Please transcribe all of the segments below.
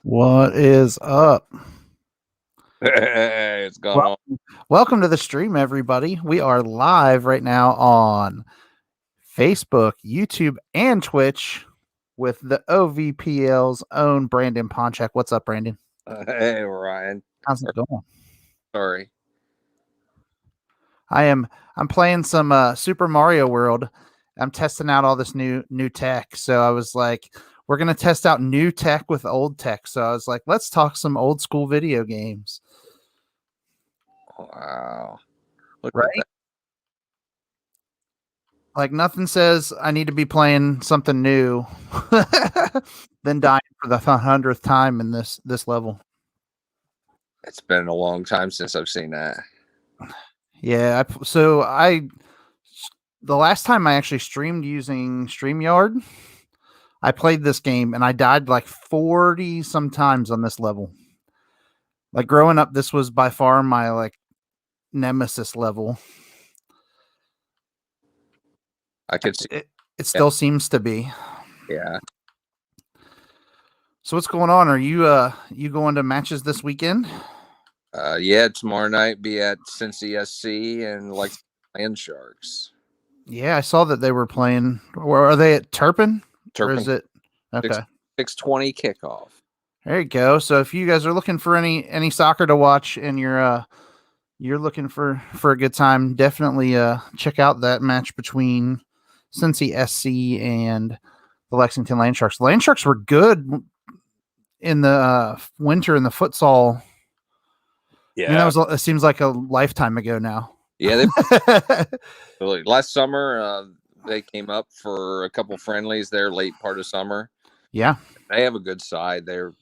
What is up? Hey, it's going Well, on. welcome to the stream, everybody. We are live right now on Facebook, YouTube, and Twitch with the OVPL's own Brandon Ponchak. What's up, Brandon? Hey, Ryan. How's it going? Sorry. I'm playing some Super Mario World. I'm testing out all this new tech. So I was like, we're gonna test out new tech with old tech. So I was like, let's talk some old school video games. Wow. Look at Right? that. Like nothing says I need to be playing something new than dying for the 100th time in this level. It's been a long time since I've seen that. Yeah, the last time I actually streamed using StreamYard, I played this game and I died like 40 some times on this level. Like growing up, this was by far my like nemesis level. I could see. It still seems to be. Yeah. So what's going on? Are you going to matches this weekend? Yeah, tomorrow night be at Cincy SC and like Land Sharks. Yeah, I saw that they were playing. Or are they at Turpin? Or is it okay? 6:20 kickoff. There you go. So if you guys are looking for any soccer to watch and you're looking for a good time, definitely check out that match between Cincy SC and the Lexington Land Sharks. The Land Sharks were good in the winter in the futsal. Yeah, I mean, it seems like a lifetime ago now. Yeah, last summer they came up for a couple friendlies there late part of summer. Yeah, they have a good side. They're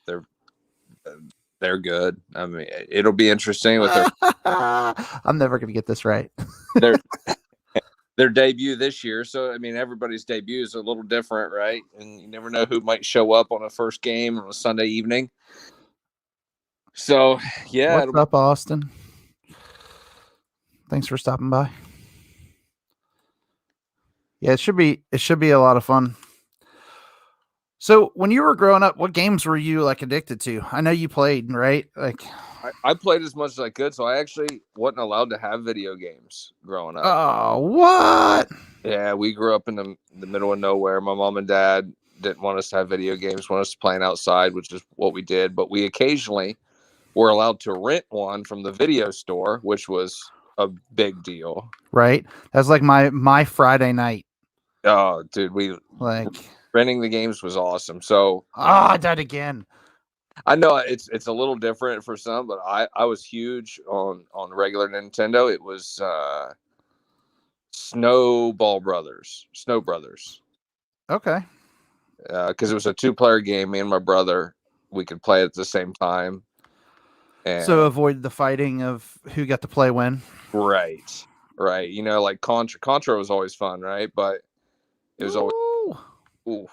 good. I mean, it'll be interesting with their. I'm never gonna get this right. their debut this year. So I mean, everybody's debut is a little different, right? And you never know who might show up on a first game on a Sunday evening. So yeah, what's up, Austin? Thanks for stopping by. Yeah, it should be a lot of fun. So when you were growing up, what games were you like addicted to? I know you played, right? Like I played as much as I could, so I actually wasn't allowed to have video games growing up. Oh, what? Yeah, we grew up in the middle of nowhere. My mom and dad didn't want us to have video games, want us to playing outside, which is what we did. But we occasionally were allowed to rent one from the video store, which was a big deal. Right? That's like my Friday night. Oh, dude, we like renting the games was awesome. So I died again. I know it's a little different for some, but I was huge on regular Nintendo. It was Snow Brothers. Okay. Because it was a 2-player game. Me and my brother, we could play at the same time. And so avoid the fighting of who got to play when. Right. You know, like Contra was always fun, right? But it was always. Ooh.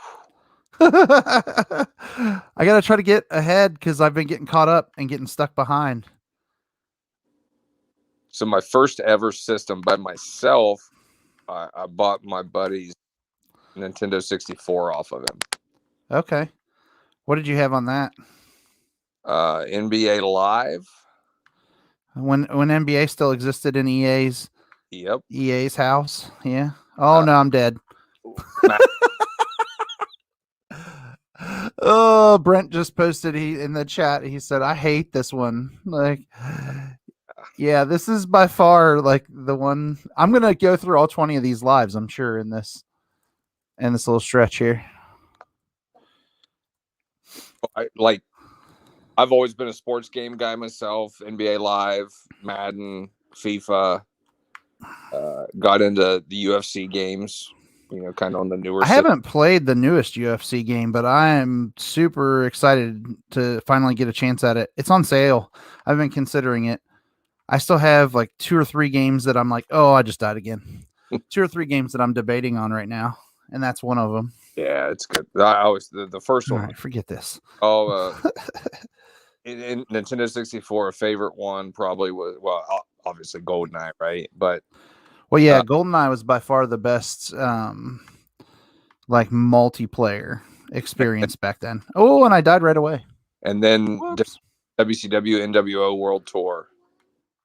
I gotta try to get ahead because I've been getting caught up and getting stuck behind. So my first ever system by myself, I bought my buddy's Nintendo 64 off of him. Okay. What did you have on that? NBA Live. When NBA still existed in EA's. Yep. EA's house. Yeah. Oh no, I'm dead. Oh, Brent just posted in the chat. He said, "I hate this one." Like, yeah, this is by far like the one. I'm gonna go through all 20 of these lives. I'm sure in this little stretch here. I've always been a sports game guy myself. NBA Live, Madden, FIFA. Got into the UFC games. You know, kind of on the newer. I haven't played the newest UFC game, but I am super excited to finally get a chance at it. It's on sale. I've been considering it. I still have like 2 or 3 games that I'm like, oh, I just died again. 2 or 3 games that I'm debating on right now, and that's one of them. Yeah, it's good. I always the first one. Right, forget this. Oh, in Nintendo 64, a favorite one probably was obviously GoldenEye, right? But well, yeah, GoldenEye was by far the best like multiplayer experience back then. Oh, and I died right away. and then Whoops. WCW NWO World Tour.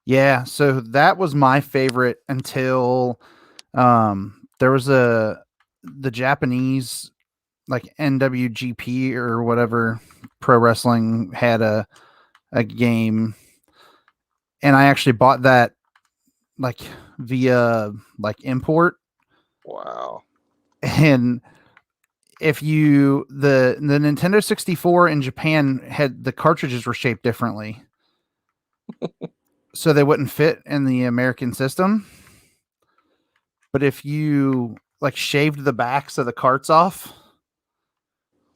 Yeah, so that was my favorite until there was the Japanese like NWGP or whatever pro wrestling had a game, and I actually bought that like via like import. Wow. And if you the Nintendo 64 in Japan had the cartridges were shaped differently. So they wouldn't fit in the American system. But if you like shaved the backs of the carts off,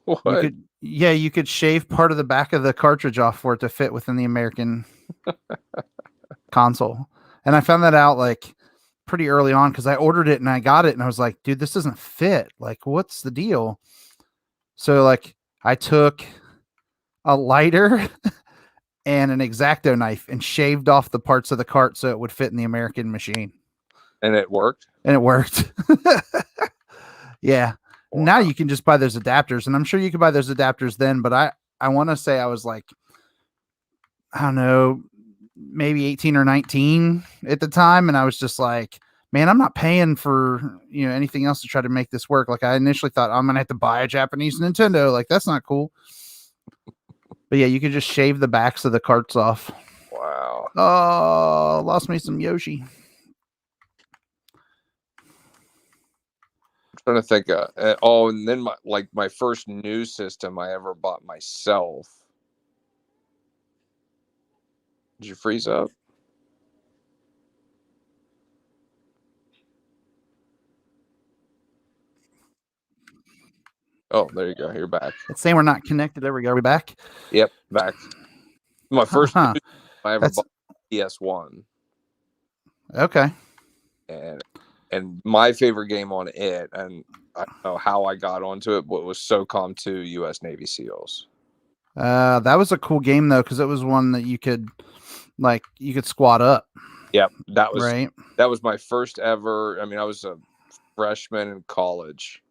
What? you could shave part of the back of the cartridge off for it to fit within the American console. And I found that out like pretty early on because I ordered it and I got it and I was like, dude, this doesn't fit. Like, what's the deal? So like I took a lighter and an X-Acto knife and shaved off the parts of the cart so it would fit in the American machine. And it worked? And it worked. Yeah. Wow. Now you can just buy those adapters, and I'm sure you could buy those adapters then, but I want to say I was like, I don't know, maybe 18 or 19 at the time, and I was just like, man, I'm not paying for, you know, anything else to try to make this work. Like I initially thought I'm going to have to buy a Japanese Nintendo. Like that's not cool. But yeah, you could just shave the backs of the carts off. Wow. Oh, lost me some Yoshi. I'm trying to think. And then my first new system I ever bought myself. Did you freeze up? Oh, there you go. You're back. It's saying we're not connected. There we go. Are we back? Yep, back. My first new system I ever bought PS1. Okay. And my favorite game on it, and I don't know how I got onto it, but it was SOCOM 2 U.S. Navy SEALs. That was a cool game though, because it was one that you could squat up. Yep, that was right. That was my first ever. I mean, I was a freshman in college,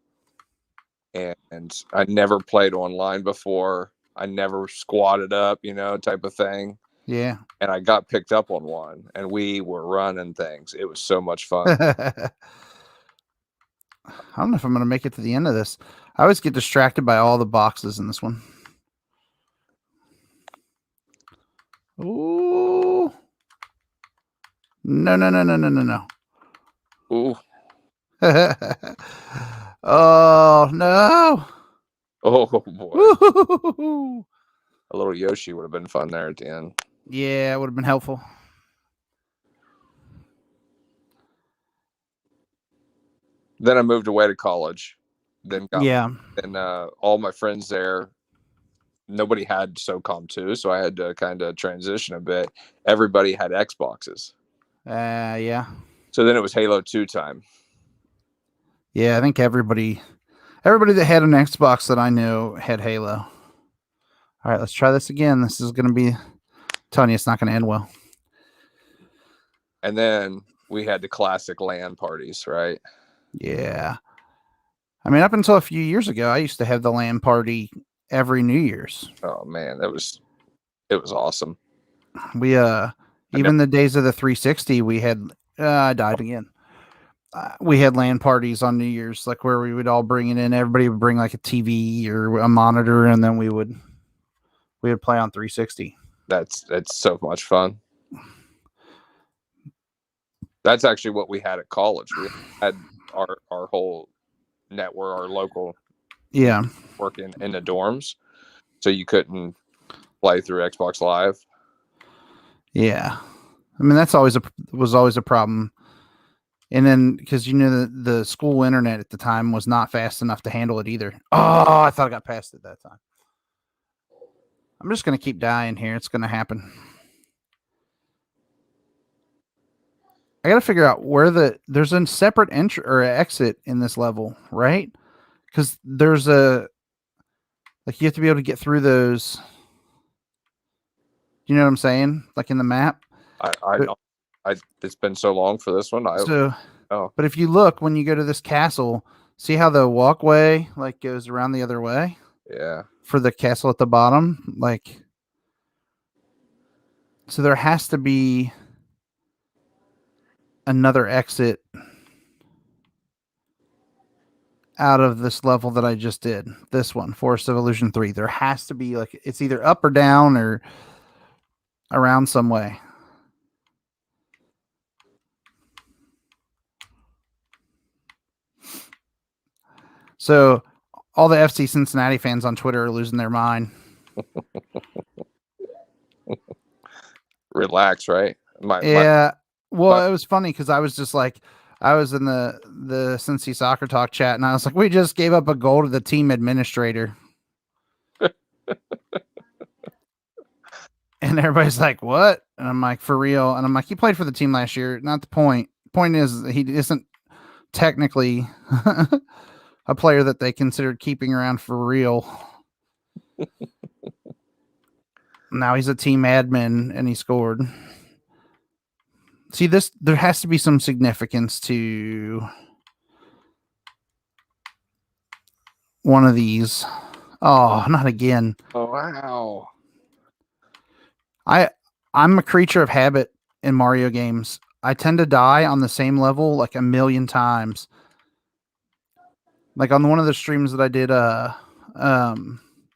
and I never played online before. I never squatted up, you know, type of thing. Yeah. And I got picked up on one, and we were running things. It was so much fun. I don't know if I'm going to make it to the end of this. I always get distracted by all the boxes in this one. Ooh. No. Ooh. Oh, no. Oh, boy. Woo-hoo-hoo-hoo. A little Yoshi would have been fun there at the end. Yeah, it would have been helpful. Then I moved away to college. Then all my friends there, nobody had SOCOM 2, so I had to kind of transition a bit. Everybody had Xboxes. Yeah. So then it was Halo 2 time. Yeah, I think everybody that had an Xbox that I knew had Halo. All right, let's try this again. This is going to be, telling you, it's not going to end well. And then we had the classic LAN parties, right? Yeah. I mean, up until a few years ago, I used to have the LAN party every New Year's. Oh man, it was awesome. We even the days of the 360, we had I died again. We had LAN parties on New Year's, like where we would all bring it in. Everybody would bring like a TV or a monitor, and then we would play on 360. That's so much fun. That's actually what we had at college. We had our whole network, our local working in the dorms, so you couldn't play through Xbox Live. Yeah, I mean that's was always a problem. And then because the school internet at the time was not fast enough to handle it either. Oh, I thought I got past it that time. I'm just gonna keep dying here. It's gonna happen. I gotta figure out where there's a separate entry or exit in this level, right? Because there's you have to be able to get through those. You know what I'm saying? Like in the map. It's been so long for this one. But if you look when you go to this castle, see how the walkway like goes around the other way? Yeah. for the castle at the bottom. Like, so there has to be another exit out of this level that I just did. This one, Forest of Illusion 3. There has to be, like, it's either up or down or around some way. So all the FC Cincinnati fans on Twitter are losing their mind. Relax, right? It was funny because I was just like, I was in the Cincy Soccer Talk chat, and I was like, we just gave up a goal to the team administrator. And everybody's like, what? And I'm like, for real? And I'm like, he played for the team last year. Not the point. Point is, he isn't technically a player that they considered keeping around for real. Now he's a team admin, and he scored. See, there has to be some significance to one of these. Oh, not again. Oh, wow. I'm a creature of habit in Mario games. I tend to die on the same level like a million times. Like on one of the streams that I did,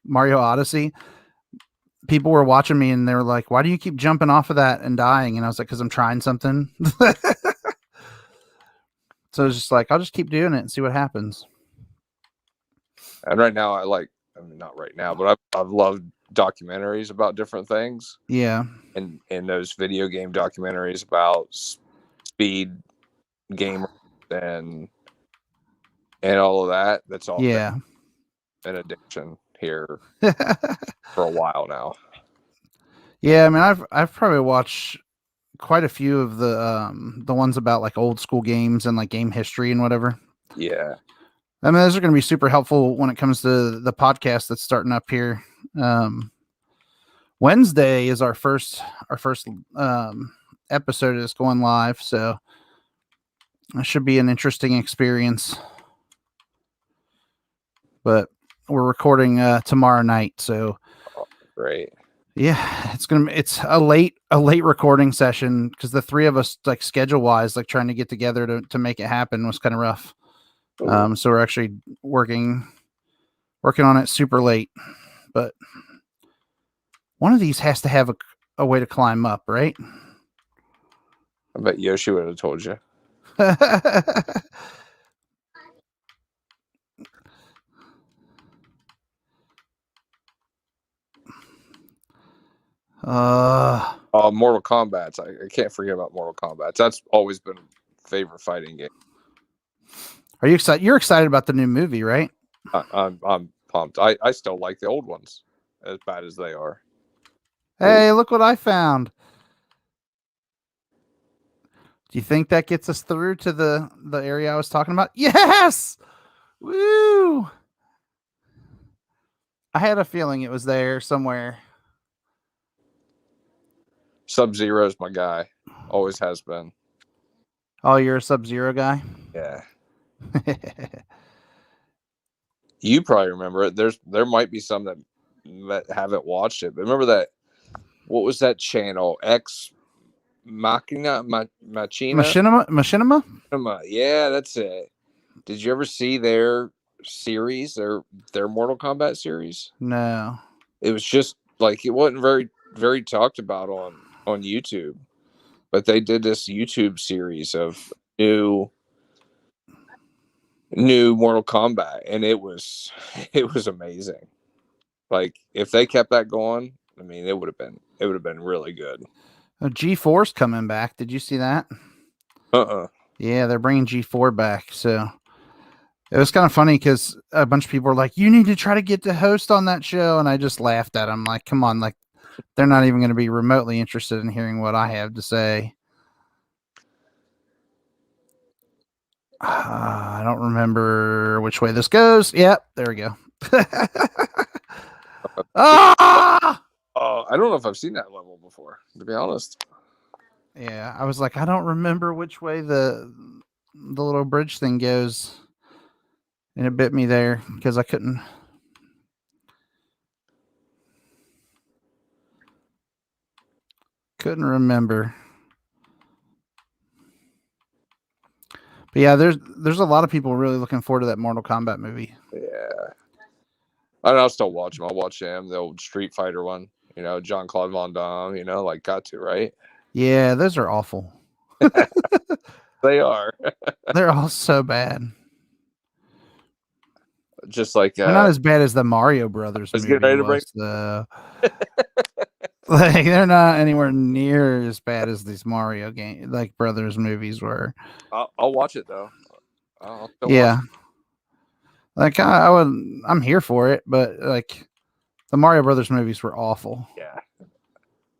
Mario Odyssey, people were watching me and they were like, why do you keep jumping off of that and dying? And I was like, because I'm trying something. So it's just like, I'll just keep doing it and see what happens. And right now, not right now, but I've loved documentaries about different things. Yeah. And those video game documentaries about speed gamers and all of that. That's all yeah. an addiction here for a while now. Yeah, I mean, I've probably watched quite a few of the ones about like old school games and like game history and whatever. Yeah. I mean, those are going to be super helpful when it comes to the podcast that's starting up here. Wednesday is our first episode is going live, so it should be an interesting experience. But we're recording tomorrow night, so great. Yeah, it's a late recording session because the three of us, like schedule wise, like trying to get together to make it happen was kind of rough. So we're actually working on it super late, but one of these has to have a way to climb up, right? I bet Yoshi would have told you. Mortal Kombat. I can't forget about Mortal Kombat. That's always been a favorite fighting game. Are you excited? You're excited about the new movie, right? I'm pumped. I still like the old ones, as bad as they are. Hey, look what I found. Do you think that gets us through to the area I was talking about? Yes! Woo! I had a feeling it was there somewhere. Sub-Zero's my guy. Always has been. Oh, you're a Sub-Zero guy? Yeah. You probably remember it. There might be some that haven't watched it. But remember that, what was that channel? Ex Machina? Machinima? Yeah, that's it. Did you ever see their series, their Mortal Kombat series? No. It was just like, it wasn't very, very talked about on YouTube. But they did this YouTube series of new Mortal Kombat, and it was amazing. Like, if they kept that going, I mean, it would have been really good. G4's coming back. Did you see that? Yeah, they're bringing G4 back. So it was kind of funny because a bunch of people were like, "You need to try to get to host on that show," and I just laughed at them. Like, come on, like they're not even going to be remotely interested in hearing what I have to say. I don't remember which way this goes. Yep, there we go. I don't know if I've seen that level before, to be honest. Yeah, I was like, I don't remember which way the little bridge thing goes, and it bit me there because I couldn't. couldn't remember. But yeah, there's a lot of people really looking forward to that Mortal Kombat movie. Yeah. I'll still watch them. I'll watch him, the old Street Fighter one. Jean-Claude Van Damme, got to, right? Yeah, those are awful. They are. They're all so bad. Just like They're not as bad as the Mario Brothers I was movie getting ready to was. Like they're not anywhere near as bad as these Mario Brothers movies were. I'll watch it though. I'll still Yeah, watch like I'm here for it, but like the Mario Brothers movies were awful. it. Yeah.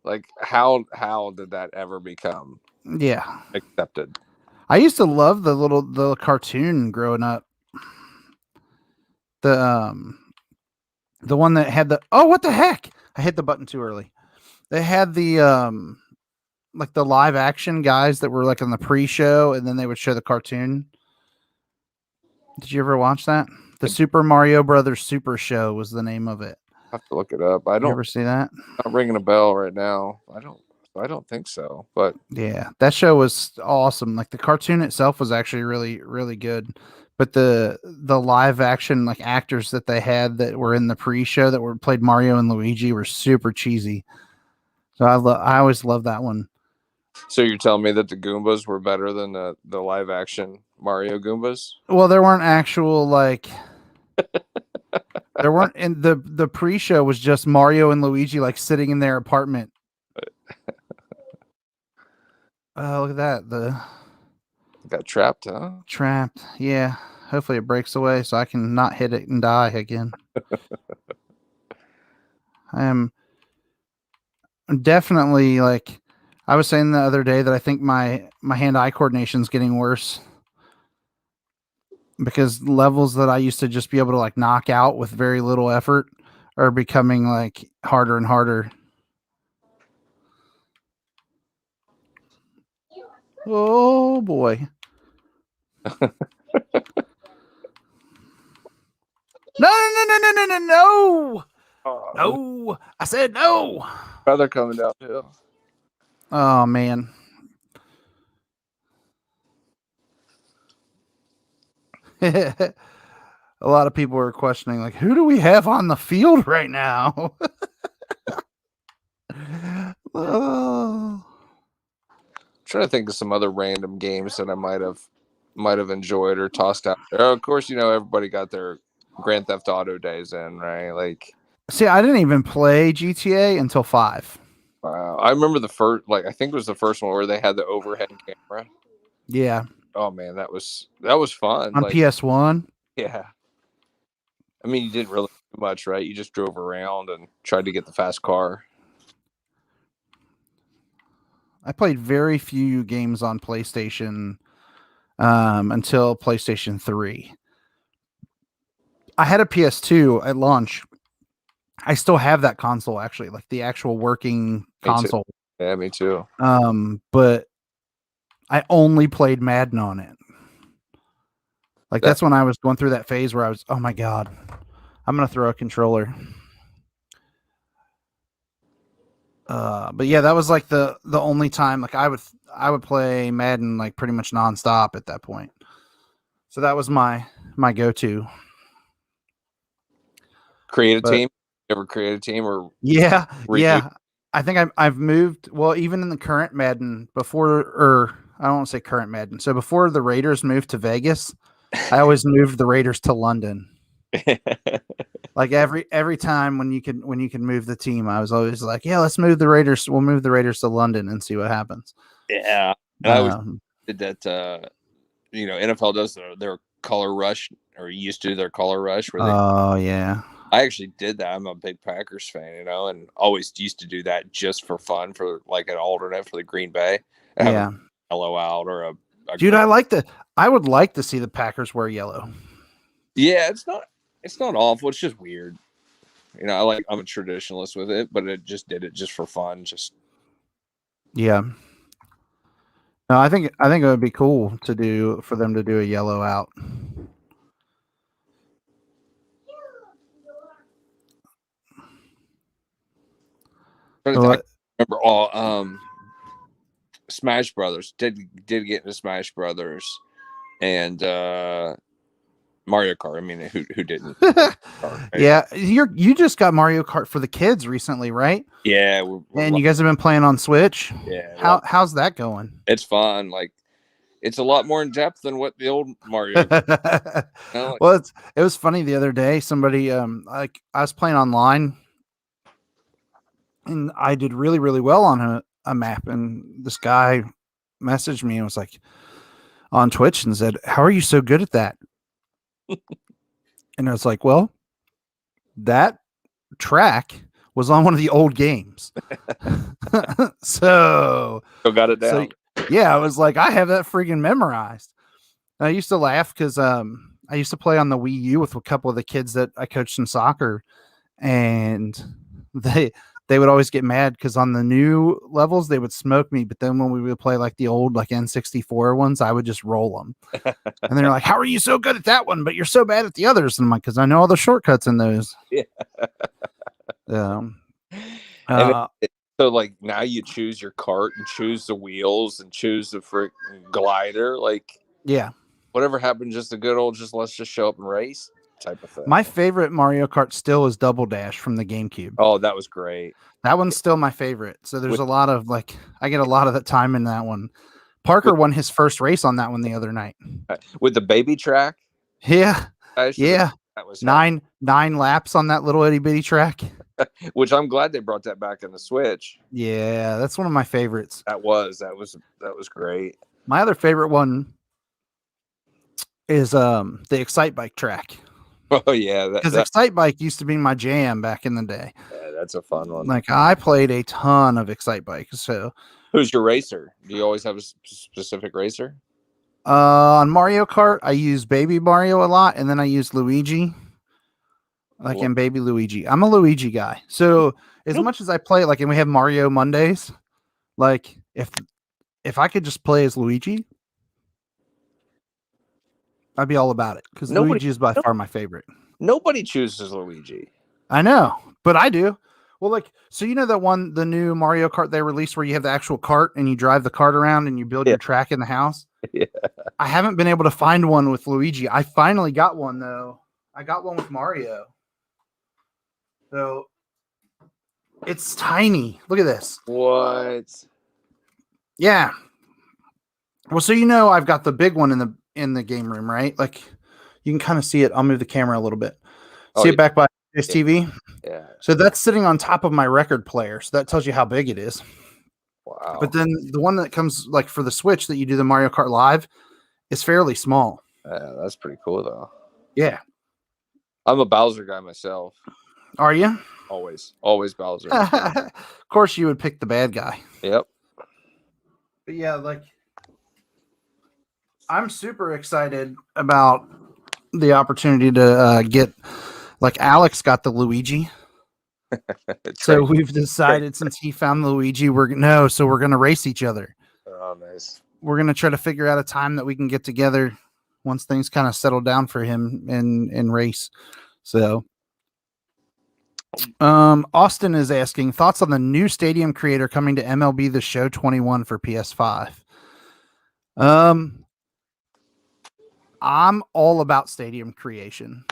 Like how did that ever become Yeah, accepted? I used to love the cartoon growing up. The one that had what the heck? I hit the button too early. They had the like the live action guys that were like on the pre-show, and then they would show the cartoon. Did you ever watch that? The Super Mario Brothers Super Show was the name of it. I have to look it up. You ever see that? Not ringing a bell right now. I don't think so. But yeah, that show was awesome. Like the cartoon itself was actually really, really good. But the live action like actors that they had that were in the pre-show that were played Mario and Luigi were super cheesy. So I always loved that one. So you're telling me that the Goombas were better than the live action Mario Goombas? Well, there weren't actual like there weren't in the pre-show was just Mario and Luigi like sitting in their apartment. Oh, look at that. Got trapped, huh? Trapped. Yeah. Hopefully it breaks away so I can not hit it and die again. I'm definitely like I was saying the other day that I think my hand-eye coordination is getting worse because levels that I used to just be able to like knock out with very little effort are becoming like harder and harder. Oh boy. No. No. I said no. They're coming downhill. Oh man. A lot of people are questioning, like, who do we have on the field right now? I'm trying to think of some other random games that I might have enjoyed or tossed out there. Of course, everybody got their Grand Theft Auto days in, right? Like, see, I didn't even play GTA until 5. wow. I remember the first, like, I think it was the first one where they had the overhead camera. Yeah. Oh man, that was fun. On like, PS1. Yeah. I mean, you didn't really do much, right? You just drove around and tried to get the fast car. I played very few games on PlayStation until PlayStation 3. I had a PS2 at launch. I still have that console, actually, like the actual working console. Yeah, me too. But I only played Madden on it. Like that's when I was going through that phase where I was, oh my god, I'm gonna throw a controller. But yeah, that was like the only time like I would play Madden like pretty much nonstop at that point. So that was my go-to. Create a team? You ever create a team or yeah. I think I've moved. Well, even in the current Madden before, I don't want to say current Madden. So before the Raiders moved to Vegas, I always moved the Raiders to London. Like every time when you can move the team, I was always like, yeah, let's move the Raiders. We'll move the Raiders to London and see what happens. Yeah, and I always did that. NFL does their color rush, or used to do their color rush. Where yeah. I actually did that. I'm a big Packers fan, and always used to do that just for fun, for like an alternate for the Green Bay. Yeah, yellow out or a dude. I would like to see the Packers wear yellow. Yeah, it's not awful. It's just weird. I'm a traditionalist with it, but it just did it just for fun. Yeah. No, I think it would be cool for them to do a yellow out. I remember Smash Brothers. Did get into Smash Brothers and Mario Kart. I mean, who didn't? Right? Yeah, you just got Mario Kart for the kids recently, right? Yeah, And you guys have been playing on Switch. Yeah, How's that going? it's fun. Like, it's a lot more in depth than what the old Mario. Well, it was funny the other day. Somebody like I was playing online, and I did really really well on a map, and this guy messaged me and was like on Twitch and said, "How are you so good at that?" And I was like, "Well, that track was on one of the old games." So got it down. Yeah, I was like, I have that freaking memorized. And I used to laugh because I used to play on the Wii U with a couple of the kids that I coached in soccer, and they would always get mad because on the new levels they would smoke me, but then when we would play like the old like N64 ones, I would just roll them. And they're like, "How are you so good at that one, but you're so bad at the others?" And I'm like, "Because I know all the shortcuts in those." Yeah. So like now you choose your cart and choose the wheels and choose the frick glider. Like, yeah, whatever happened, just a good old let's just show up and race type of thing. My favorite Mario Kart still is Double Dash from the GameCube. Oh, that was great. That one's still my favorite. So there's a lot of I get a lot of that time in that one. Parker won his first race on that one the other night with the baby track. Yeah, yeah. That was nine laps on that little itty bitty track. Which I'm glad they brought that back in the Switch. Yeah, that's one of my favorites. That was great. My other favorite one is the Excite Bike track. Oh yeah, because Excite Bike used to be my jam back in the day. Yeah, that's a fun one. Like I played a ton of Excite Bike. So, who's your racer? Do you always have a specific racer? On Mario Kart, I use Baby Mario a lot, and then I use Luigi. In Baby Luigi. I'm a Luigi guy. So as much as I play and we have Mario Mondays, if I could just play as Luigi, I'd be all about it because Luigi is by far my favorite. Nobody chooses Luigi. I know, but I do. Well, so you know the new Mario Kart they released where you have the actual cart and you drive the cart around and you build your track in the house? Yeah. I haven't been able to find one with Luigi. I finally got one though. I got one with Mario. So it's tiny. Look at this. What? Yeah. Well, so I've got the big one in the game room, right? You can kind of see it. I'll move the camera a little bit. See it back by this TV? Yeah. So that's sitting on top of my record player. So that tells you how big it is. Wow. But then the one that comes for the Switch that you do the Mario Kart Live is fairly small. That's pretty cool though. Yeah. I'm a Bowser guy myself. Are you? Always Bowser. Of course you would pick the bad guy. Yep. But yeah, I'm super excited about the opportunity to get Alex got the Luigi. So we've decided since he found Luigi, we're going to race each other. Oh, nice. We're going to try to figure out a time that we can get together once things kind of settle down for him and race. So Austin is asking thoughts on the new stadium creator coming to MLB The Show 21 for PS5. I'm all about stadium creation.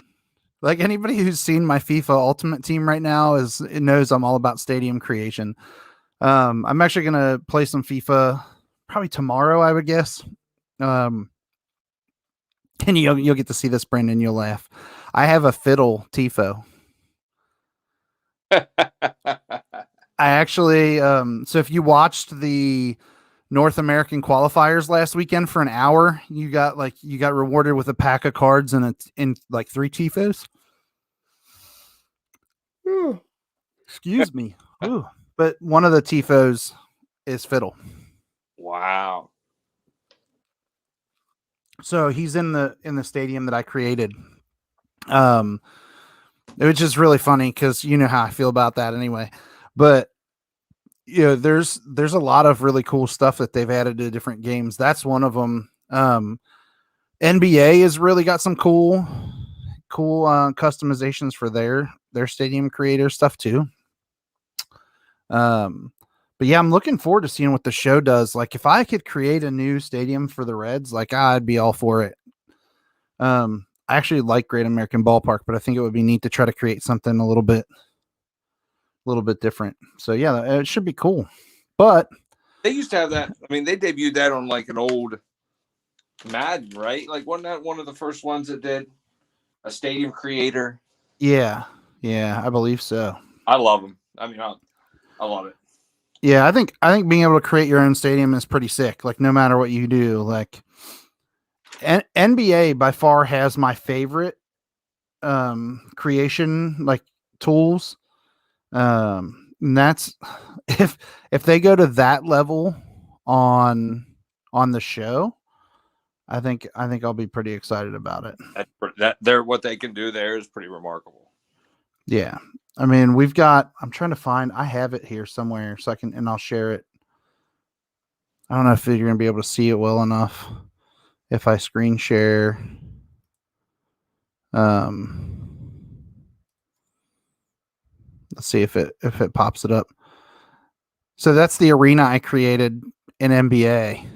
Anybody who's seen my FIFA Ultimate Team right now knows I'm all about stadium creation. I'm actually going to play some FIFA probably tomorrow, I would guess. And you'll get to see this, Brendan. You'll laugh. I have a fiddle tifo. I actually, so if you watched the North American qualifiers last weekend for an hour, you got rewarded with a pack of cards and in 3 tifos. Excuse me. Ooh. But one of the tifos is fiddle. Wow. So he's in the stadium that I created. Which is really funny because you know how I feel about that anyway. But there's a lot of really cool stuff that they've added to different games. That's one of them. NBA has really got some cool customizations for their stadium creator stuff too. But But yeah, I'm looking forward to seeing what the show does. Like, if I could create a new stadium for the Reds, like I'd be all for it. I actually like Great American Ballpark, but I think it would be neat to try to create something a little bit different. So yeah, it should be cool. But they used to have that. I mean, they debuted that on like an old Madden, right? Like, wasn't that one of the first ones that did a stadium creator? yeah, I believe so. I love them. I mean, I love it. Yeah, I think being able to create your own stadium is pretty sick. Like, no matter what you do, like NBA by far has my favorite creation like tools. And that's if they go to that level on the show, I think I'll be pretty excited about it. That they're what they can do there is pretty remarkable. Yeah. I mean, I'm trying to find, I have it here somewhere so and I'll share it. I don't know if you're going to be able to see it well enough if I screen share. Let's see if it pops it up. So that's the arena I created in NBA.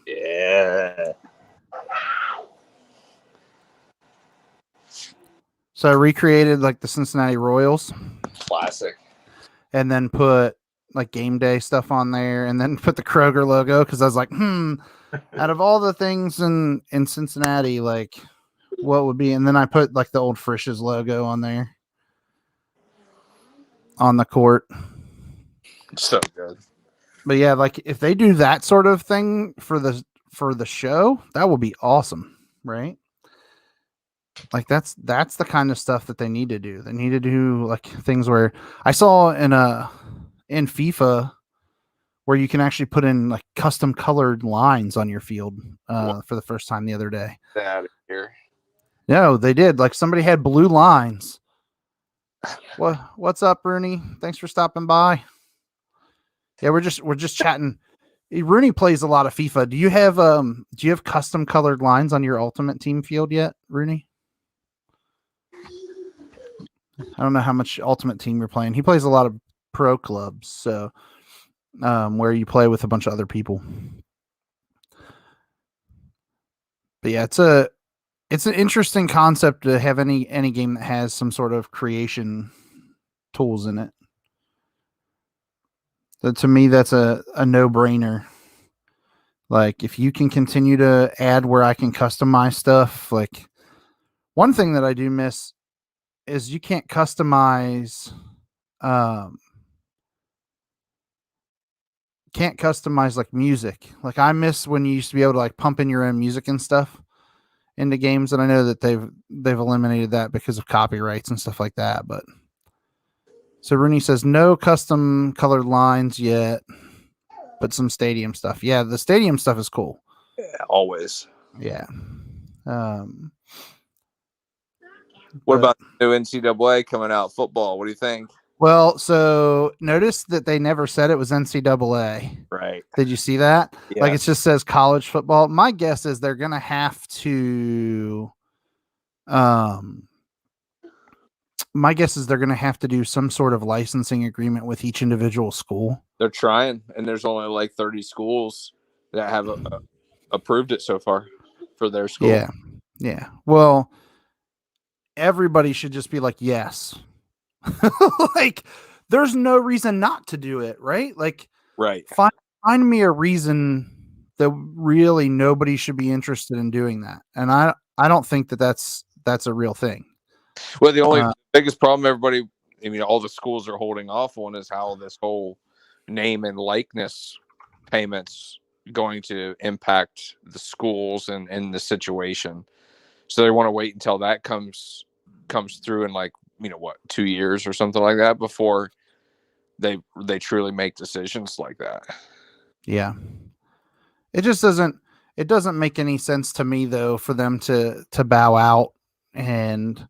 Yeah. So I recreated like the Cincinnati Royals. Classic. And then put like game day stuff on there, and then put the Kroger logo because I was like, out of all the things in Cincinnati, like what would be? And then I put like the old Frisch's logo on there on the court. So good. But yeah, like if they do that sort of thing for the show, that will be awesome, right? Like that's the kind of stuff that they need to do. They need to do like things where I saw in FIFA where you can actually put in like custom colored lines on your field for the first time the other day. Get out of here. No, they did. Like somebody had blue lines. What's up, Rooney? Thanks for stopping by. Yeah, we're just chatting. Rooney plays a lot of FIFA. Do you have custom colored lines on your Ultimate Team field yet, Rooney? I don't know how much Ultimate Team you're playing. He plays a lot of pro clubs, so where you play with a bunch of other people. But yeah, it's an interesting concept to have any game that has some sort of creation tools in it. So to me, that's a no-brainer. Like if you can continue to add where I can customize stuff, like one thing that I do miss is you can't customize like music. Like I miss when you used to be able to like pump in your own music and stuff into games, and I know that they've eliminated that because of copyrights and stuff like that. But so Rooney says no custom colored lines yet, but some stadium stuff. Yeah, the stadium stuff is cool. Yeah, always. Yeah. What about the new NCAA coming out? Football. What do you think? Well, so notice that they never said it was NCAA. Right. Did you see that? Yeah. Like it just says college football. My guess is they're gonna have to do some sort of licensing agreement with each individual school. They're trying, and there's only like 30 schools that have approved it so far for their school. Yeah. Yeah. Well, everybody should just be like, yes. Like there's no reason not to do it, right? Like right. Find me a reason that really nobody should be interested in doing that. And I don't think that that's a real thing. Well, the only biggest problem everybody, I mean, all the schools are holding off on is how this whole name and likeness payments going to impact the schools and the situation. So they want to wait until that comes through in like, 2 years or something like that before they truly make decisions like that. Yeah. It just doesn't make any sense to me though for them to bow out and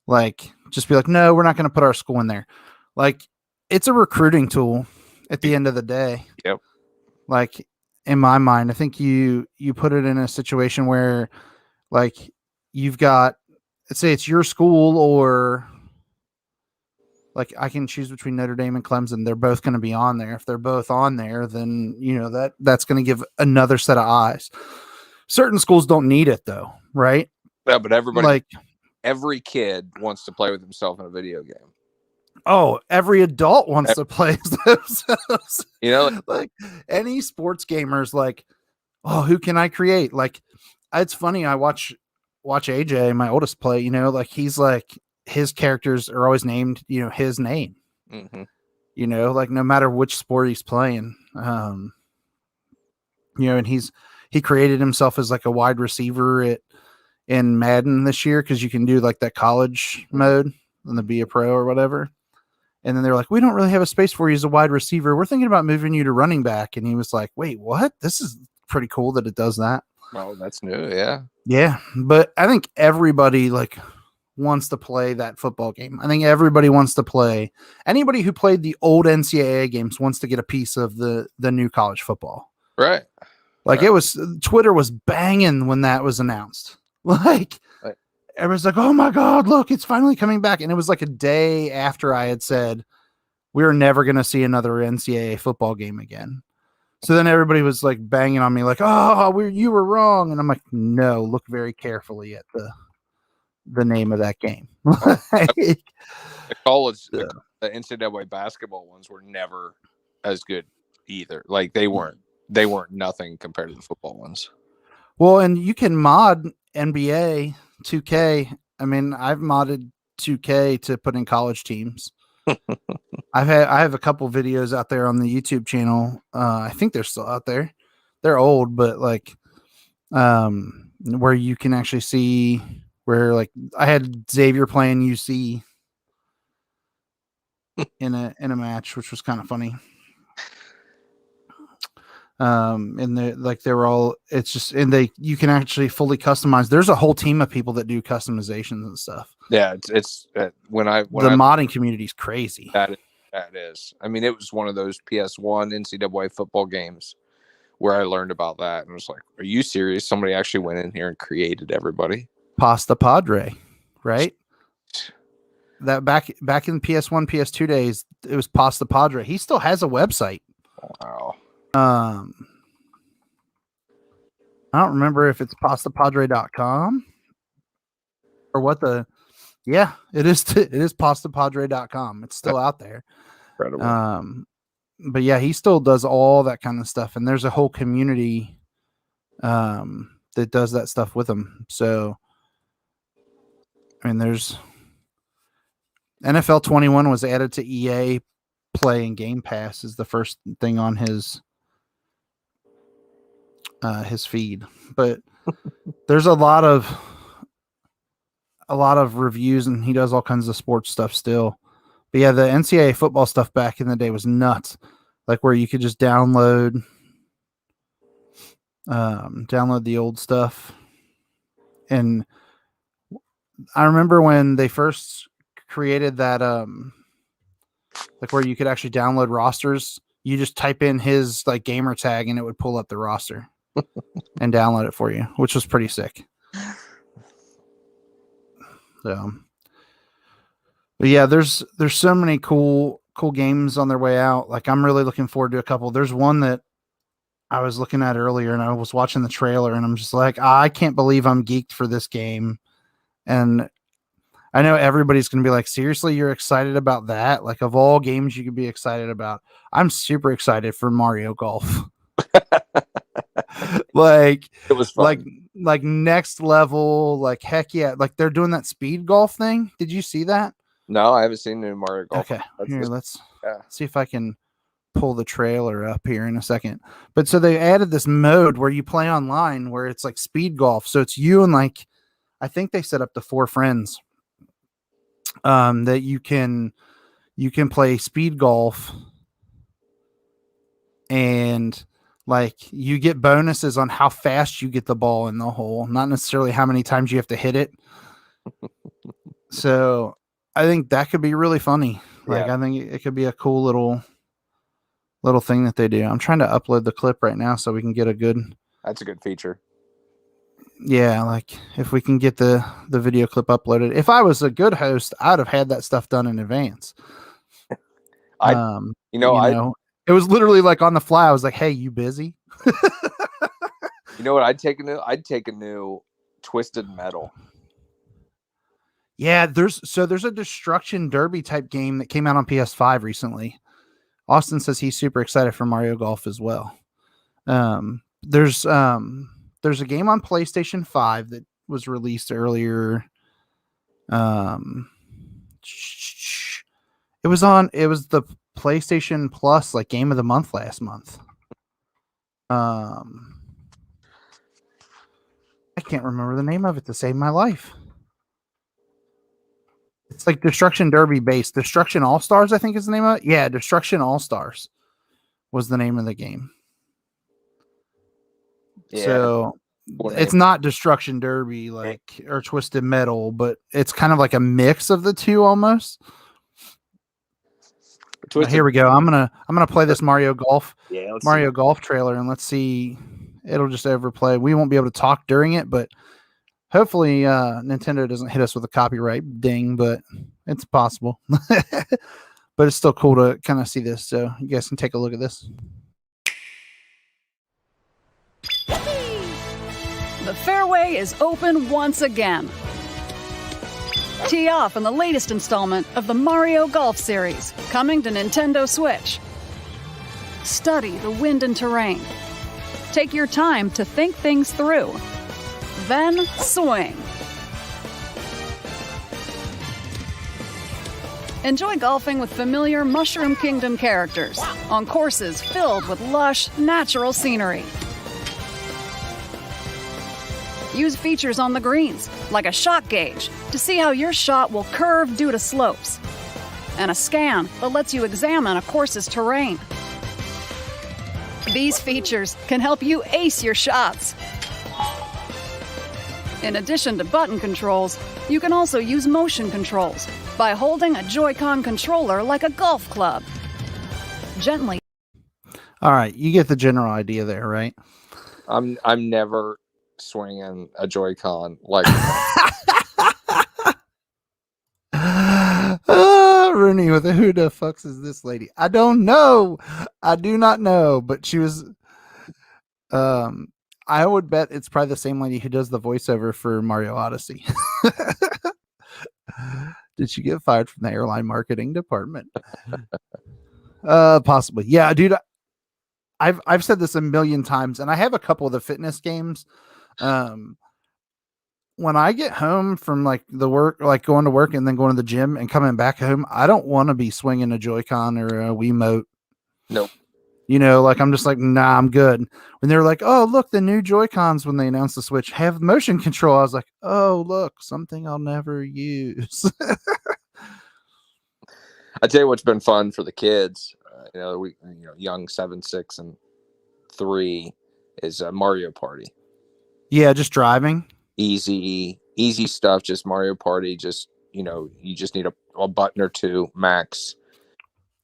like just be like, no, we're not going to put our school in there. Like it's a recruiting tool at the end of the day. Yep. Like in my mind, I think you put it in a situation where like you've got, let's say it's your school or like I can choose between Notre Dame and Clemson. They're both going to be on there. If they're both on there, then that's going to give another set of eyes. Certain schools don't need it though, right? Yeah, but every kid wants to play with himself in a video game. Oh, every adult wants to play themselves. Like any sports gamers, like, oh, who can I create? Like, it's funny. I watch AJ, my oldest, play. Like he's like his characters are always named, his name. Mm-hmm. Like no matter which sport he's playing, and he created himself as like a wide receiver in Madden this year because you can do like that college mode and the be a pro or whatever. And then they're like, we don't really have a space for you as a wide receiver. We're thinking about moving you to running back. And he was like, wait, what? This is pretty cool that it does that. Oh, that's new. Yeah. Yeah. But I think everybody like wants to play that football game. I think everybody wants to play. Anybody who played the old NCAA games wants to get a piece of the new college football. Right. Like it was, Twitter was banging when that was announced. Like, everyone's like, oh my God, look, it's finally coming back. And it was like a day after I had said, we're never going to see another NCAA football game again. So then everybody was like banging on me like, oh, you were wrong. And I'm like, no, look very carefully at the name of that game. The NCAA basketball ones were never as good either. Like they weren't nothing compared to the football ones. Well, and you can mod NBA 2K. I mean, I've modded 2K to put in college teams. I have a couple videos out there on the YouTube channel. I think they're still out there. They're old, but like where you can actually see where like I had Xavier playing UC in a match, which was kind of funny. And they were all, it's just, and you can actually fully customize. There's a whole team of people that do customizations and stuff. Yeah. It's the modding community is crazy. That is, I mean, it was one of those PS1 NCAA football games where I learned about that and was like, are you serious? Somebody actually went in here and created everybody. Pasta Padre, right? That back in PS1, PS2 days, it was Pasta Padre. He still has a website. Wow. I don't remember if it's pastapadre.com or what it is pastapadre.com. It's still out there. Incredible. But yeah, he still does all that kind of stuff. And there's a whole community, that does that stuff with him. So, I mean, there's NFL 21 was added to EA Play and Game Pass is the first thing on his feed, but there's a lot of reviews and he does all kinds of sports stuff still. But yeah, the NCAA football stuff back in the day was nuts. Like where you could just download the old stuff. And I remember when they first created that, like where you could actually download rosters, you just type in his like gamer tag and it would pull up the roster and download it for you, which was pretty sick. So, but yeah, there's so many cool games on their way out. Like I'm really looking forward to a couple. There's one that I was looking at earlier and I was watching the trailer and I'm just like, I can't believe I'm geeked for this game. And I know everybody's going to be like, seriously, you're excited about that? Like of all games you could be excited about, I'm super excited for Mario Golf. Like it was fun. like next level, like heck yeah. Like they're doing that speed golf thing. Did you see that? No, I haven't seen new Mario Golf. Okay. Let's see if I can pull the trailer up here in a second. But so they added this mode where you play online where it's like speed golf. So it's you and like, I think they set up to 4 friends. That you can play speed golf and like you get bonuses on how fast you get the ball in the hole, not necessarily how many times you have to hit it. So I think that could be really funny. Like I think it could be a cool little thing that they do. I'm trying to upload the clip right now so we can get that's a good feature. Yeah, like if we can get the video clip uploaded. If I was a good host, I'd have had that stuff done in advance. I, it was literally like on the fly. I was like, "Hey, you busy?" You know what? I'd take a new Twisted Metal. Yeah, there's a Destruction Derby type game that came out on PS5 recently. Austin says he's super excited for Mario Golf as well. There's a game on PlayStation 5 that was released earlier. It was the PlayStation Plus like game of the month last month. I can't remember the name of it to save my life. It's like Destruction Derby based. Destruction All Stars, I think is the name of it. Yeah, Destruction All Stars was the name of the game. Yeah. So it's not Destruction Derby or Twisted Metal, but it's kind of like a mix of the two almost. Here we go. I'm gonna play this Mario Golf Golf trailer, and let's see. It'll just overplay. We won't be able to talk during it, but hopefully Nintendo doesn't hit us with a copyright ding, but it's possible. But it's still cool to kind of see this, so you guys can take a look at this. The fairway is open once again. Tee off in the latest installment of the Mario Golf series, coming to Nintendo Switch. Study the wind and terrain. Take your time to think things through. Then swing. Enjoy golfing with familiar Mushroom Kingdom characters on courses filled with lush, natural scenery. Use features on the greens, like a shot gauge, to see how your shot will curve due to slopes, and a scan that lets you examine a course's terrain. These features can help you ace your shots. In addition to button controls, you can also use motion controls by holding a JoyCon controller like a golf club. Gently. All right, you get the general idea there, right? I'm never swinging a Joy-Con like Rooney with a who the fucks is this lady? I don't know. I do not know, but she was I would bet it's probably the same lady who does the voiceover for Mario Odyssey. Did she get fired from the airline marketing department? Possibly. Yeah, dude. I've said this a million times, and I have a couple of the fitness games. When I get home from like the work, like going to work and then going to the gym and coming back home, I don't want to be swinging a Joy-Con or a Wiimote. Nope. You know, like I'm just like, nah, I'm good. When they're like, oh, look, the new Joy-Cons when they announced the Switch have motion control. I was like, oh, look, something I'll never use. I tell you what's been fun for the kids, young 7, 6, and 3 is Mario Party. Yeah, just driving. Easy stuff. Just Mario Party. Just you just need a button or two max.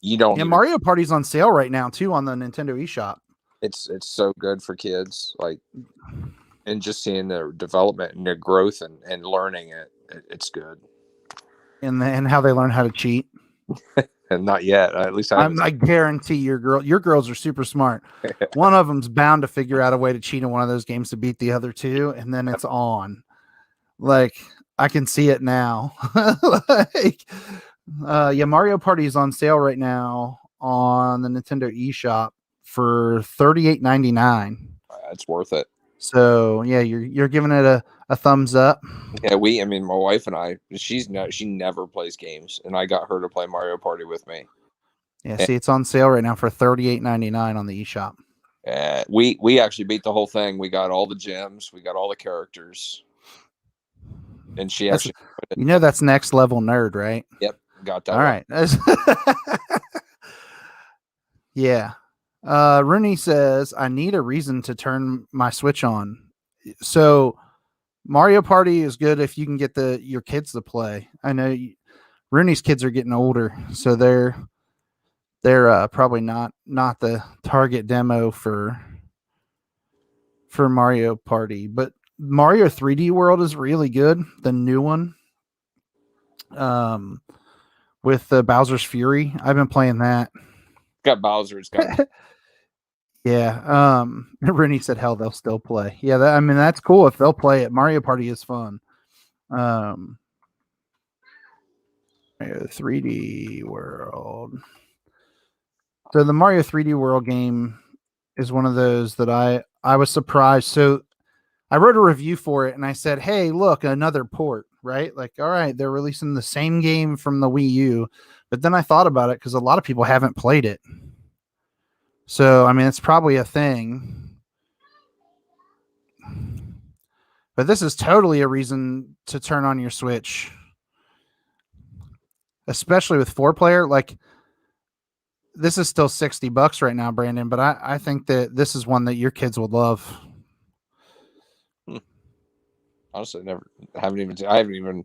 You don't. Yeah, Mario Party's on sale right now too on the Nintendo eShop. It's so good for kids, like, and just seeing their development and their growth and learning it's good. And how they learn how to cheat. And not yet. At least I guarantee your girls are super smart. One of them's bound to figure out a way to cheat in one of those games to beat the other two, and then it's on. Like, I can see it now. Mario Party is on sale right now on the Nintendo eShop for $38.99. It's worth it. So yeah, you're giving it a thumbs up. Yeah, my wife and I, she never plays games, and I got her to play Mario Party with me. Yeah, see, it's on sale right now for $38.99 on the eShop. We actually beat the whole thing. We got all the gems, we got all the characters, and that's next level nerd, right? Yep, got that. All right. Yeah. Rooney says, I need a reason to turn my Switch on. So Mario Party is good if you can get your kids to play. I know Rooney's kids are getting older, so they're probably not the target demo for Mario Party, but Mario 3D World is really good. The new one. Where with Bowser's Fury. I've been playing that. Got Bowser. It's got Yeah. Rooney said, hell, they'll still play. Yeah. I mean, that's cool if they'll play it. Mario Party is fun. 3D World. So the Mario 3D World game is one of those that I was surprised. So I wrote a review for it and I said, hey, look, another port, right? Like, all right, they're releasing the same game from the Wii U. But then I thought about it because a lot of people haven't played it. So, I mean, it's probably a thing. But this is totally a reason to turn on your Switch. Especially with 4-player. Like, this is still $60 right now, Brandon. But I think that this is one that your kids would love. Honestly, I haven't even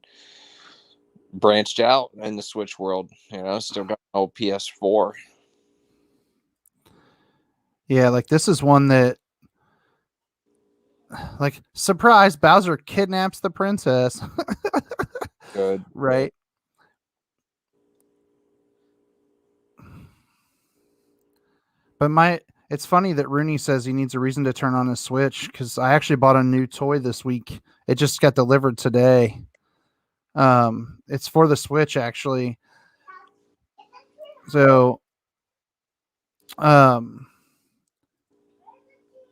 branched out in the Switch world. You know, still got an old PS4. Yeah, like this is one that, like, surprise, Bowser kidnaps the princess. Good. Right. But it's funny that Rooney says he needs a reason to turn on his Switch because I actually bought a new toy this week. It just got delivered today. It's for the Switch actually. So,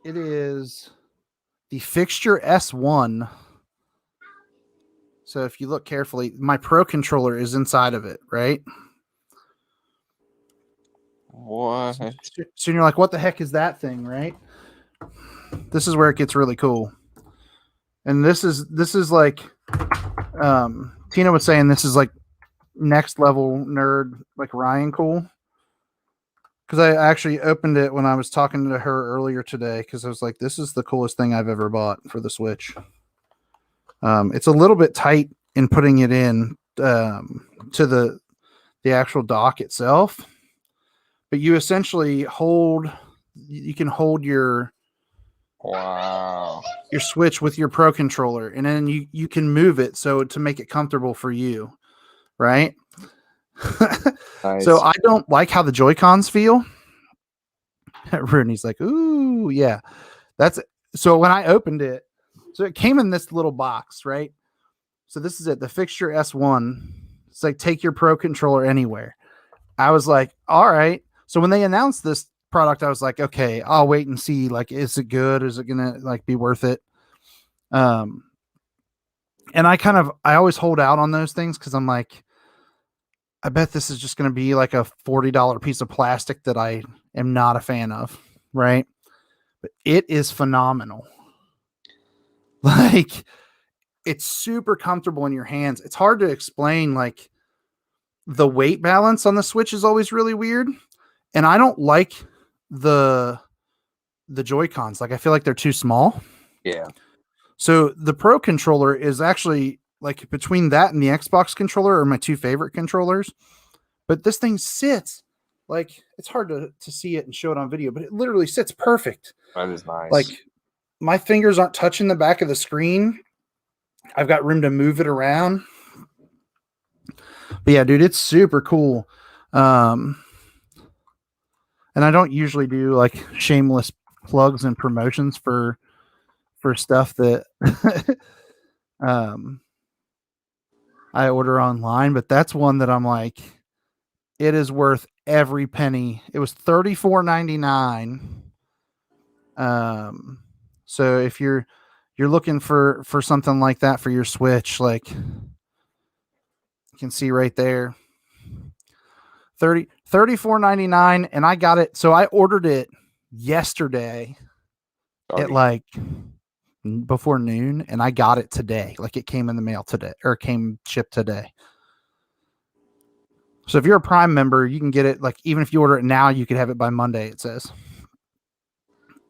it is the Fixture S1. So if you look carefully, my Pro controller is inside of it, right? What? So you're like, what the heck is that thing, right? This is where it gets really cool. And this is like, Tina was saying this is like next level nerd, like Ryan cool. Because I actually opened it when I was talking to her earlier today because I was like, this is the coolest thing I've ever bought for the Switch. It's a little bit tight in putting it in to the actual dock itself. But you essentially you can hold your Switch with your Pro controller, and then you can move it so to make it comfortable for you, right? Nice. So I don't like how the JoyCons feel. Rooney's like, ooh, yeah. So when I opened it, so it came in this little box, right? So this is it, the Fixture S1. It's like take your Pro controller anywhere. I was like, all right. So when they announced this product, I was like, okay, I'll wait and see. Like, is it good? Is it gonna like be worth it? And I always hold out on those things because I'm like, I bet this is just going to be like a $40 piece of plastic that I am not a fan of, right? But it is phenomenal. Like, it's super comfortable in your hands. It's hard to explain. Like, the weight balance on the Switch is always really weird. And I don't like the JoyCons. Like, I feel like they're too small. Yeah. So the Pro controller is actually like between that and the Xbox controller are my two favorite controllers. But this thing sits like, it's hard to see it and show it on video, but it literally sits perfect. That is nice. Like, my fingers aren't touching the back of the screen. I've got room to move it around. But yeah, dude, it's super cool. And I don't usually do like shameless plugs and promotions for stuff that I order online, but that's one that I'm like, it is worth every penny. It was $34.99. So if you're looking for something like that for your Switch, like you can see right there, $34.99, and I got it. So I ordered it yesterday at like before noon, and I got it today. Like, it came in the mail today, or came shipped today. So if you're a Prime member, you can get it. Like, even if you order it now, you could have it by Monday, it says.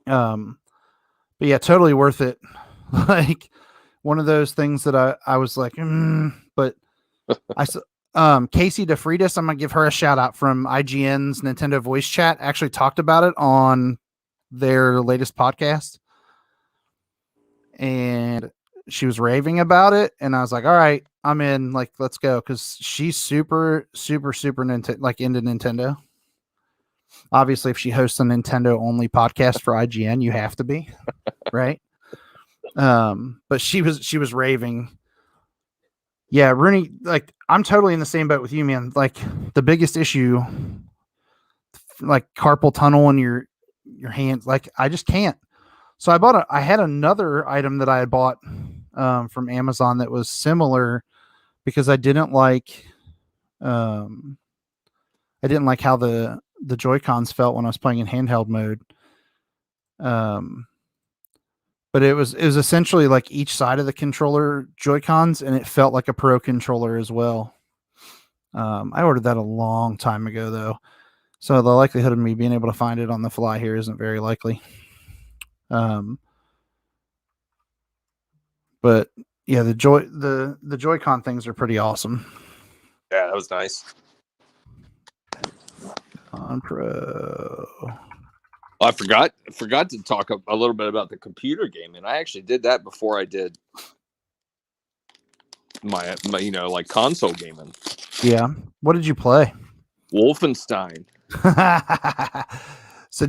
But yeah, totally worth it. Like, one of those things that I was like, but Casey DeFreitas, I'm gonna give her a shout out from IGN's Nintendo Voice Chat. Actually talked about it on their latest podcast, and raving about it, and I was like, all right, I'm in. Like, let's go, because she's super Nintendo, like into Nintendo. Obviously, if she hosts a Nintendo only podcast for IGN, you have to be, right? But she was raving. Yeah, Rooney, like, I'm totally in the same boat with you, man. Like, the biggest issue, like carpal tunnel in your hands, like I just can't. So I had another item that I had bought from Amazon that was similar, because I didn't like how the JoyCons felt when I was playing in handheld mode. But it was essentially like each side of the controller JoyCons, and it felt like a Pro controller as well. I ordered that a long time ago though, so the likelihood of me being able to find it on the fly here isn't very likely. But yeah, the Joy-Con things are pretty awesome. Yeah, that was nice. On Pro. Well, I forgot to talk a little bit about the computer game, and I actually did that before I did my like console gaming. Yeah. What did you play? Wolfenstein. So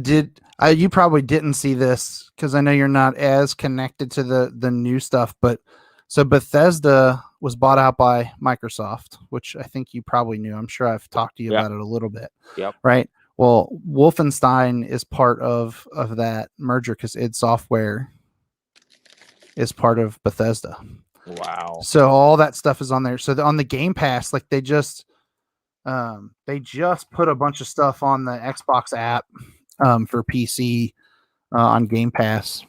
you probably didn't see this, because I know you're not as connected to the new stuff, but so Bethesda was bought out by Microsoft, which I think you probably knew. I'm sure I've talked to you about it a little bit. Yep. Right. Well, Wolfenstein is part of that merger, because id Software is part of Bethesda. Wow. So all that stuff is on there. So on the Game Pass, like they just put a bunch of stuff on the Xbox app for PC on Game Pass.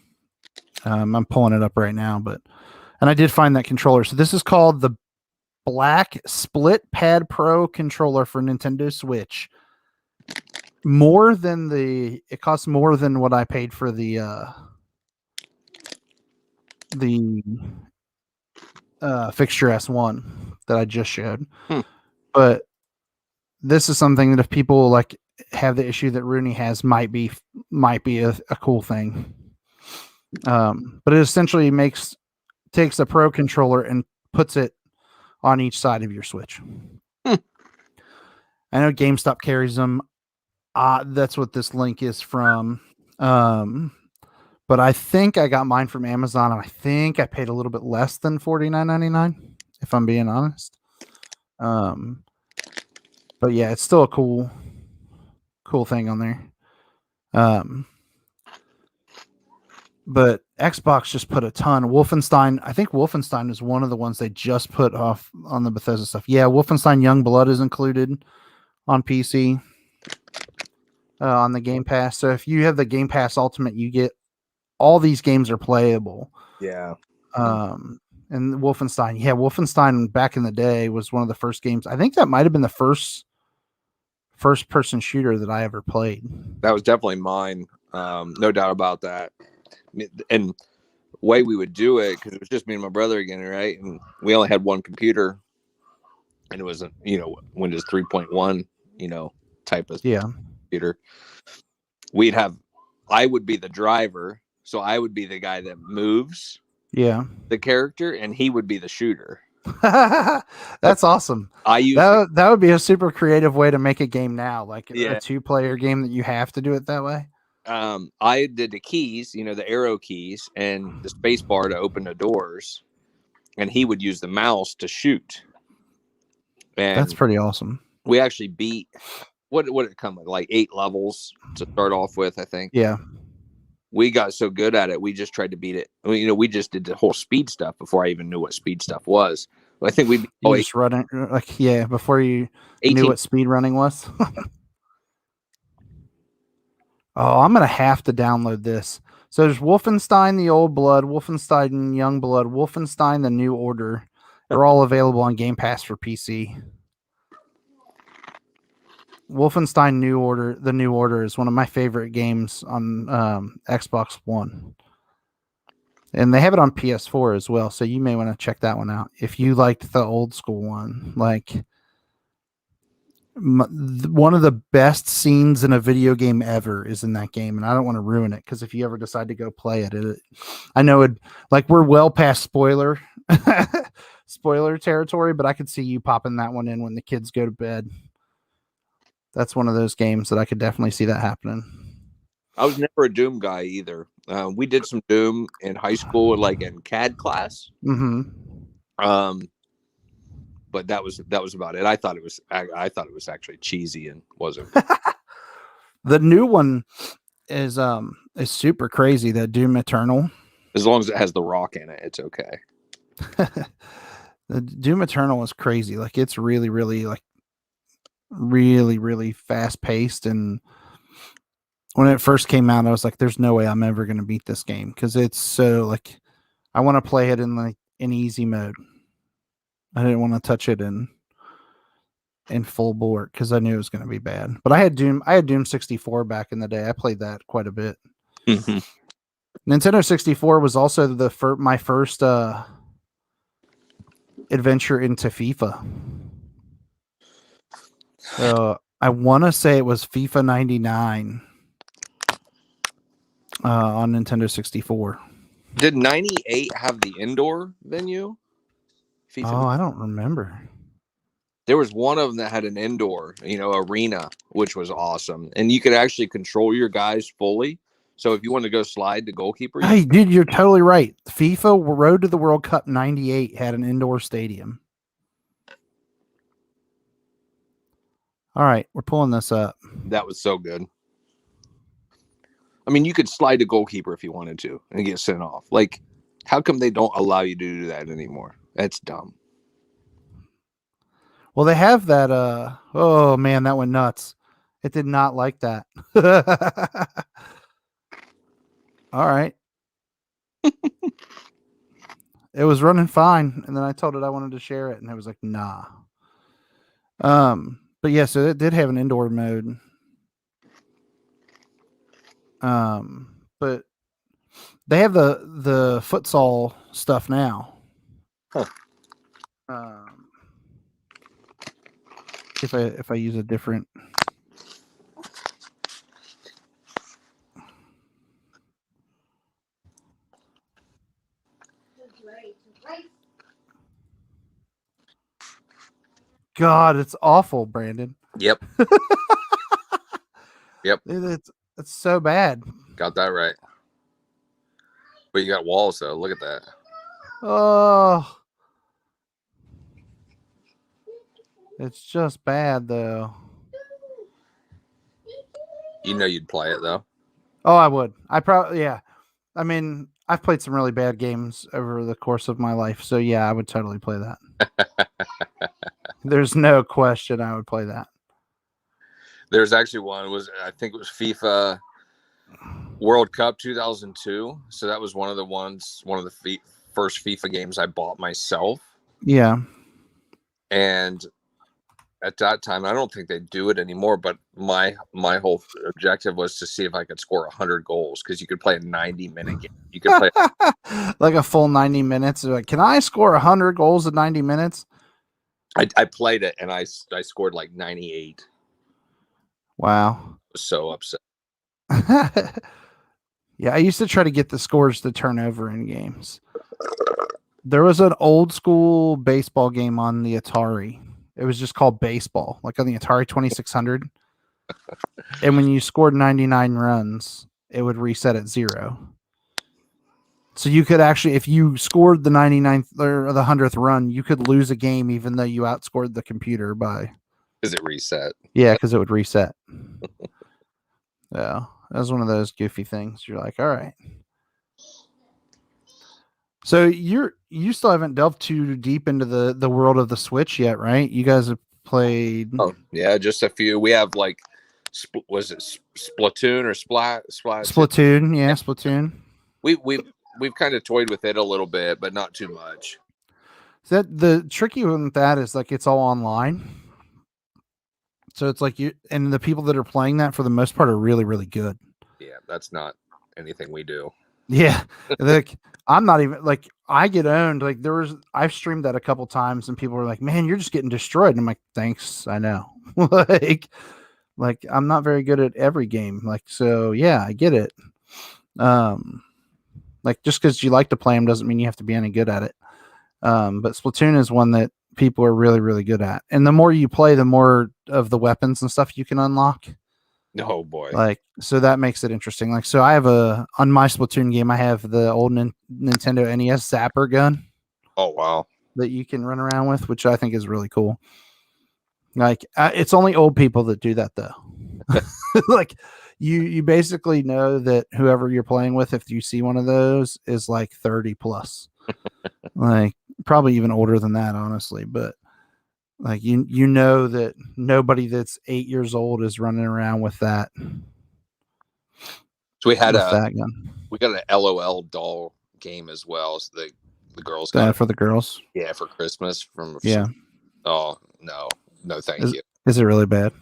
I'm pulling it up right now, and I did find that controller. So this is called the Black Split Pad Pro controller for Nintendo Switch. It costs more than what I paid for the Fixture S1 that I just showed. But this is something that if people like have the issue that Rooney has, might be a cool thing. But it essentially takes a Pro controller and puts it on each side of your Switch. I know GameStop carries them. That's what this link is from. But I think I got mine from Amazon, and I think I paid a little bit less than $49.99, if I'm being honest. But yeah, it's still a cool thing on there. But Xbox just put a ton. Wolfenstein, I think Wolfenstein is one of the ones they just put off on the Bethesda stuff. Yeah, Wolfenstein Youngblood is included on PC on the Game Pass. So if you have the Game Pass Ultimate, you get all these games are playable. Yeah. And Wolfenstein back in the day was one of the first games. I think that might have been the first person shooter that I ever played. That was definitely mine. No doubt about that. And the way we would do it, because it was just me and my brother again, right? And we only had one computer, and it was a Windows 3.1 type of computer. I would be the driver, so I would be the guy that moves the character, and he would be the shooter. That's awesome. That would be a super creative way to make a game now, like a 2-player game that you have to do it that way. I did the keys, the arrow keys and the space bar to open the doors, and he would use the mouse to shoot. And that's pretty awesome. We actually beat what did it come with, like 8 levels to start off with, I think. Yeah. We got so good at it, we just tried to beat it. We just did the whole speed stuff before I even knew what speed stuff was. But I think we just running before you 18. Knew what speed running was. Oh, I'm gonna have to download this. So there's Wolfenstein: The Old Blood, Wolfenstein: Youngblood, Wolfenstein: The New Order. They're all available on Game Pass for PC. Wolfenstein: The New Order is one of my favorite games on Xbox One. And they have it on PS4 as well, so you may want to check that one out if you liked the old school one. Like, One of the best scenes in a video game ever is in that game, and I don't want to ruin it because if you ever decide to go play it, I know it like we're well past spoiler territory, but I could see you popping that one in when the kids go to bed. That's one of those games that I could definitely see that happening. I was never a Doom guy either. We did some Doom in high school, like in CAD class. But that was about it. I thought it was actually cheesy and wasn't. The new one is super crazy. That Doom Eternal. As long as it has The Rock in it, it's okay. The Doom Eternal is crazy. Like it's really, really really fast paced. And when it first came out, I was like, "There's no way I'm ever going to beat this game," because it's so like I want to play it in easy mode. I didn't want to touch it in full bore because I knew it was going to be bad. But I had Doom 64 back in the day. I played that quite a bit. Nintendo 64 was also my first adventure into FIFA. I want to say it was FIFA 99 on Nintendo 64. Did 98 have the indoor venue? FIFA? I don't remember. There was one of them that had an indoor, arena, which was awesome. And you could actually control your guys fully. So if you want to go slide the goalkeeper. Hey, dude, you're totally right. FIFA Road to the World Cup 98 had an indoor stadium. All right, we're pulling this up. That was so good. I mean, you could slide the goalkeeper if you wanted to and get sent off. Like, how come they don't allow you to do that anymore? That's dumb. Well, they have that. Oh man, that went nuts. It did not like that. All right. It was running fine, and then I told it I wanted to share it, and it was like, nah. But yeah, so it did have an indoor mode. But they have the futsal stuff now. Huh. If I use a different. God, it's awful, Brandon. Yep. Yep. It's so bad. Got that right. But you got walls, though. Look at that. Oh. It's just bad, though. You know you'd play it, though. Oh, I would. Yeah. I mean, I've played some really bad games over the course of my life. So, yeah, I would totally play that. There's no question I would play that. There's actually one. I think it was FIFA World Cup 2002. So that was one of the first FIFA games I bought myself. Yeah. And at that time, I don't think they do it anymore, but my whole objective was to see if I could score 100 goals because you could play a 90-minute game. You could play like a full 90 minutes. Like, can I score 100 goals in 90 minutes? I played it and I scored like 98. Wow. I was so upset. Yeah, I used to try to get the scores to turn over in games. There was an old school baseball game on the Atari. It was just called Baseball, like on the Atari 2600. And when you scored 99 runs, it would reset at 0. So you could actually, if you scored the 99th or the 100th run, you could lose a game even though you outscored the computer by. Because it reset. Yeah, because it would reset. Yeah, that was one of those goofy things. You're like, all right. So you still haven't delved too deep into the world of the Switch yet, right? You guys have played. Oh yeah, just a few. We have like, was it Splatoon or Splat? Splatoon, yeah, Splatoon. We've kind of toyed with it a little bit, but not too much. So the tricky one with that is like it's all online. So it's like and the people that are playing that for the most part are really, really good. Yeah, that's not anything we do. Yeah, like I'm not even like I get owned. Like I've streamed that a couple times, and people were like, "Man, you're just getting destroyed." And I'm like, "Thanks, I know." like, like I'm not very good at every game. Like, so yeah, I get it. Like just because you like to play them doesn't mean you have to be any good at it. But Splatoon is one that people are really, really good at, and the more you play, the more of the weapons and stuff you can unlock. Oh boy. Like, so that makes it interesting. Like, so I have on my Splatoon game, I have the old Nintendo NES Zapper gun Oh wow. that you can run around with, which I think is really cool. Like, it's only old people that do that though. Like, you basically know that whoever you're playing with, if you see one of those, is like 30 plus, like probably even older than that, honestly. But like you know that nobody that's 8 years old is running around with that. So we had that gun. We got an LOL doll game as well. So the girls got For the girls. Yeah, for Christmas from Yeah. Oh no, thank you. Is it really bad?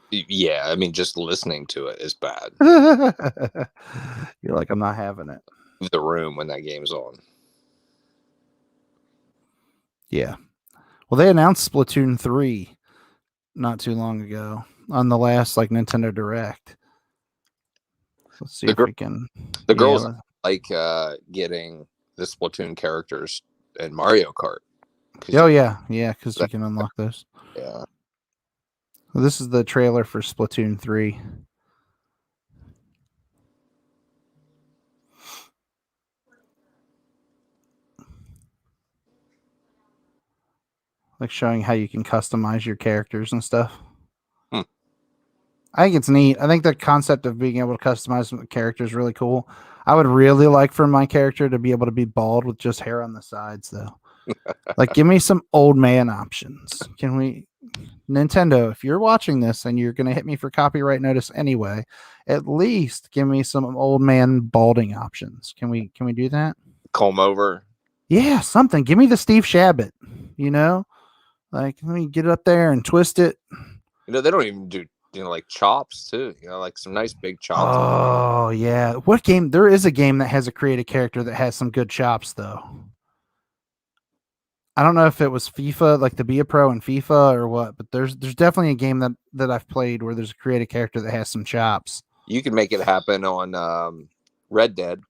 Yeah, I mean, just listening to it is bad. You're like, I'm not having it. The room when that game's on. Yeah. Well, they announced Splatoon 3 not too long ago on the last like Nintendo Direct. Let's see if we can. The girls like getting the Splatoon characters in Mario Kart. Oh yeah, because you can unlock those. Yeah. Well, this is the trailer for Splatoon 3. Like showing how you can customize your characters and stuff. I think it's neat. I think the concept of being able to customize the character is really cool. I would really like for my character to be able to be bald with just hair on the sides, though. Like, give me some old man options. Can we, Nintendo, if you're watching this and you're going to hit me for copyright notice anyway, at least give me some old man balding options. Can we do that? Comb over. Yeah, something. Give me the Steve Shabbat, like, let me get it up there and twist it. They don't even do, like chops too, like some nice big chops. Oh, yeah. What game? There is a game that has a creative character that has some good chops, though. I don't know if it was FIFA, like the Be a Pro in FIFA or what, but there's definitely a game that I've played where there's a creative character that has some chops. You can make it happen on Red Dead.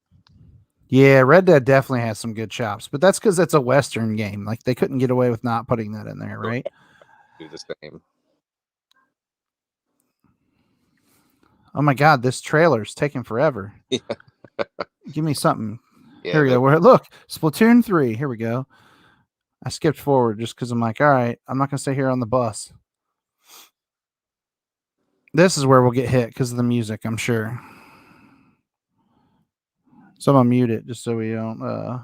Yeah, Red Dead definitely has some good chops, but that's because it's a Western game. Like, they couldn't get away with not putting that in there, right? Do the same. Oh my God, this trailer's taking forever. Yeah. Give me something. Yeah, Here we go. Look, Splatoon 3. Here we go. I skipped forward just because I'm like, all right, I'm not going to stay here on the bus. This is where we'll get hit because of the music, I'm sure. So I'm going to mute it just so we don't, I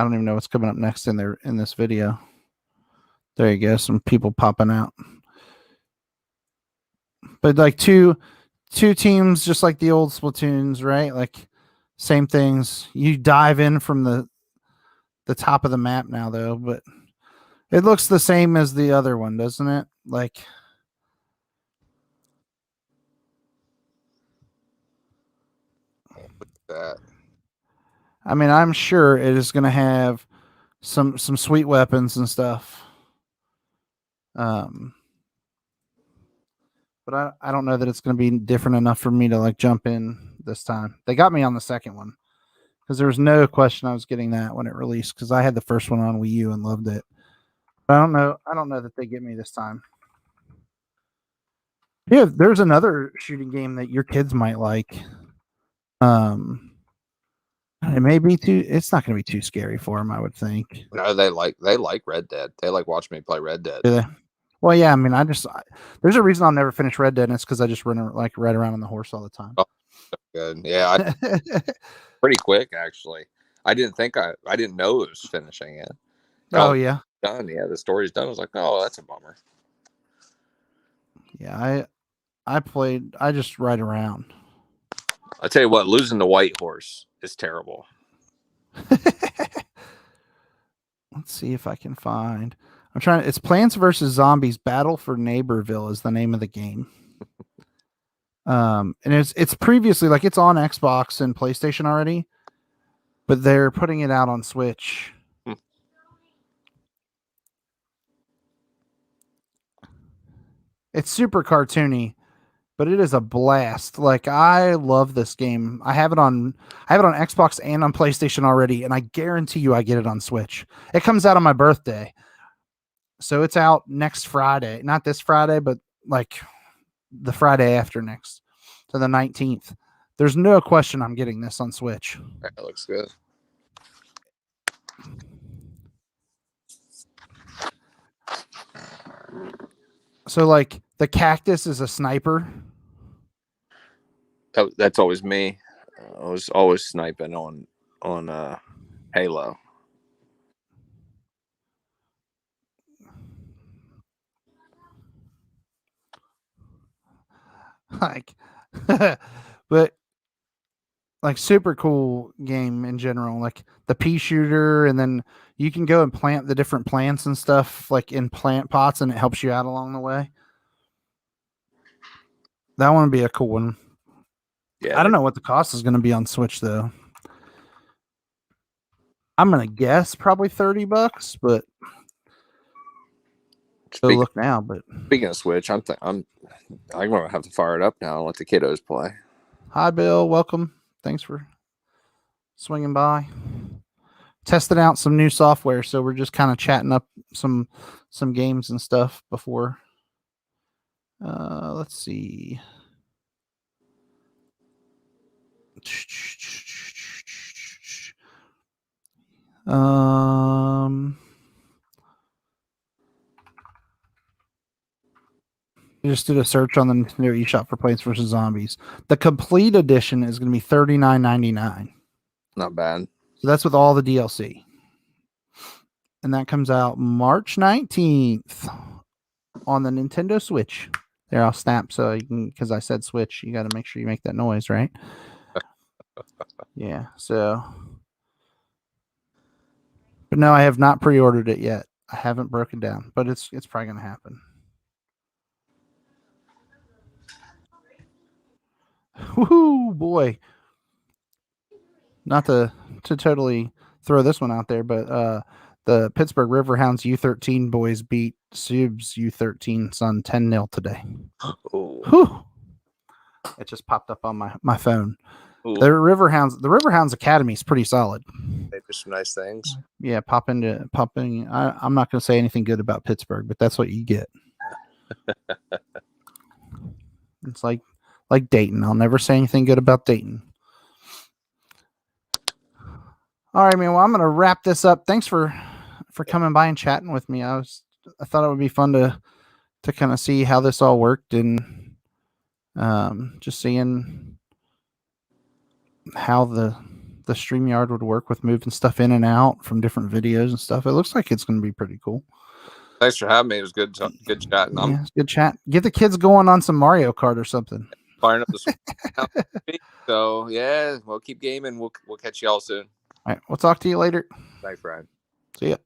don't even know what's coming up next in this video. There you go. Some people popping out. But like two teams, just like the old Splatoons, right? Like same things. You dive in from the top of the map now, though, but it looks the same as the other one, doesn't it? Like, that. I mean, I'm sure it is going to have some sweet weapons and stuff. But I don't know that it's going to be different enough for me to like jump in this time. They got me on the second one because there was no question I was getting that when it released because I had the first one on Wii U and loved it. But I don't know that they get me this time. Yeah, there's another shooting game that your kids might like. It may be it's not going to be too scary for them, I would think. No, they like Red Dead. They like watching me play Red Dead. Do they? Well, yeah, I mean, there's a reason I'll never finish Red Dead, and it's because I just ride around on the horse all the time. Oh, good. Yeah, pretty quick, actually. I didn't know it was finishing it. Oh, yeah. Done. Yeah, the story's done. I was like, oh, that's a bummer. Yeah, I just ride around. I tell you what, losing the white horse is terrible. Let's see if I can find. It's Plants vs. Zombies Battle for Neighborville is the name of the game. And it's previously like it's on Xbox and PlayStation already, but they're putting it out on Switch. It's super cartoony, but it is a blast. Like I love this game. I have it on Xbox and on PlayStation already, and I guarantee you I get it on Switch. It comes out on my birthday. So it's out next Friday. Not this Friday, but like the Friday after next. So the 19th. There's no question I'm getting this on Switch. That looks good. So like the cactus is a sniper. That's always me. I was always sniping on Halo. Like but like super cool game in general, like the pea shooter, and then you can go and plant the different plants and stuff like in plant pots, and it helps you out along the way. That one would be a cool one. Yeah, I don't know what the cost is going to be on Switch though. I'm going to guess probably $30, but go look now. But speaking of Switch, I'm gonna have to fire it up now and let the kiddos play. Hi, Bill. Welcome. Thanks for swinging by. Testing out some new software, so we're just kind of chatting up some games and stuff before. Let's see. I just did a search on the Nintendo eShop for Plants vs. Zombies. The complete edition is going to be $39.99. Not bad. So that's with all the DLC. And that comes out March 19th on the Nintendo Switch. There, I'll snap so you can, because I said Switch, you got to make sure you make that noise, right? Yeah, so. But no, I have not pre-ordered it yet. I haven't broken down, but it's probably going to happen. Woohoo, boy. Not to totally throw this one out there, but the Pittsburgh Riverhounds U13 boys beat Subs U13 son 10-0 today. Whew. It just popped up on my phone. Ooh. The Riverhounds Academy is pretty solid. They do some nice things. Yeah, popping. I'm not going to say anything good about Pittsburgh, but that's what you get. It's like Dayton. I'll never say anything good about Dayton. All right, man. Well, I'm going to wrap this up. Thanks for coming by and chatting with me. I thought it would be fun to kind of see how this all worked, and just seeing how the StreamYard would work with moving stuff in and out from different videos and stuff. It looks like it's going to be pretty cool. Thanks for having me. It was good chatting. Yeah, it's good chat. Get the kids going on some Mario Kart or something. Firing up the so yeah, we'll keep gaming. We'll catch y'all soon. All right, we'll talk to you later. Thanks, Brian. See ya.